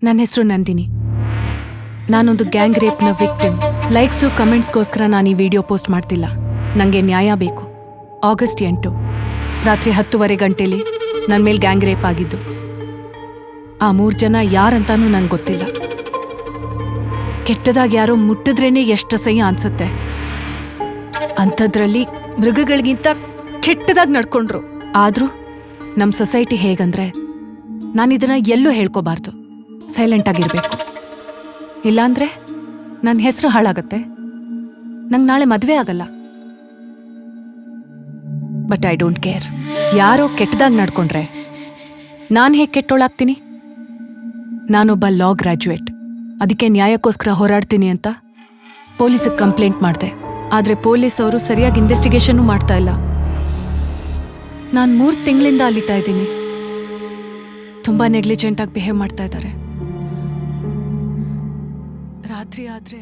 ನನ್ನ ಹೆಸರು ನಂದಿನಿ. ನಾನೊಂದು ಗ್ಯಾಂಗ್ ರೇಪ್ನ ವಿಕ್ಟಿಮ್. ಲೈಕ್ಸು ಕಮೆಂಟ್ಸ್ಗೋಸ್ಕರ ನಾನು ಈ ವಿಡಿಯೋ ಪೋಸ್ಟ್ ಮಾಡ್ತಿಲ್ಲ. ನನಗೆ ನ್ಯಾಯ ಬೇಕು. ಆಗಸ್ಟ್ 8 ರಾತ್ರಿ 10:30 ಗಂಟೆಲಿ ನನ್ನ ಮೇಲೆ ಗ್ಯಾಂಗ್ ರೇಪ್ ಆಗಿದ್ದು. ಆ 3 ಜನ ಯಾರಂತಾನೂ ನಂಗೆ ಗೊತ್ತಿಲ್ಲ. ಕೆಟ್ಟದಾಗಿ ಯಾರೋ ಮುಟ್ಟಿದ್ರೇನೆ ಎಷ್ಟು ಅಸಹ್ಯ ಅನ್ಸುತ್ತೆ. ಅಂಥದ್ರಲ್ಲಿ ಮೃಗಗಳಿಗಿಂತ ಕೆಟ್ಟದಾಗಿ ನಡ್ಕೊಂಡ್ರು. ಆದರೂ ನಮ್ಮ ಸೊಸೈಟಿ ಹೇಗಂದ್ರೆ ನಾನಿದನ್ನ ಎಲ್ಲೂ ಹೇಳ್ಕೋಬಾರ್ದು, ಸೈಲೆಂಟ್ ಆಗಿರ್ಬೇಕು. ಇಲ್ಲಾಂದ್ರೆ ನನ್ನ ಹೆಸರು ಹಾಳಾಗತ್ತೆ, ನಂಗೆ ನಾಳೆ ಮದುವೆ ಆಗಲ್ಲ. But I don't care. ಯಾರೋ ಕೆಟ್ಟದಾಗಿ ನಡ್ಕೊಂಡ್ರೆ ನಾನು ಹೇಗೆ ಕೆಟ್ಟೋಳಾಗ್ತೀನಿ? ನಾನೊಬ್ಬ ಲಾ ಗ್ರ್ಯಾಜುಯೇಟ್. ಅದಕ್ಕೆ ನ್ಯಾಯಕ್ಕೋಸ್ಕರ ಹೋರಾಡ್ತೀನಿ ಅಂತ ಪೊಲೀಸಿಗೆ ಕಂಪ್ಲೇಂಟ್ ಮಾಡಿದೆ. ಆದರೆ ಪೊಲೀಸ್ ಅವರು ಸರಿಯಾಗಿ ಇನ್ವೆಸ್ಟಿಗೇಷನ್ನು ಮಾಡ್ತಾ ಇಲ್ಲ. ನಾನು 3 ತಿಂಗಳಿಂದ ಅಲಿತಾ ಇದ್ದೀನಿ. ತುಂಬ ನೆಗ್ಲಿಜೆಂಟಾಗಿ ಬಿಹೇವ್ ಮಾಡ್ತಾ ಇದ್ದಾರೆ. ರಾತ್ರಿ ಆದರೆ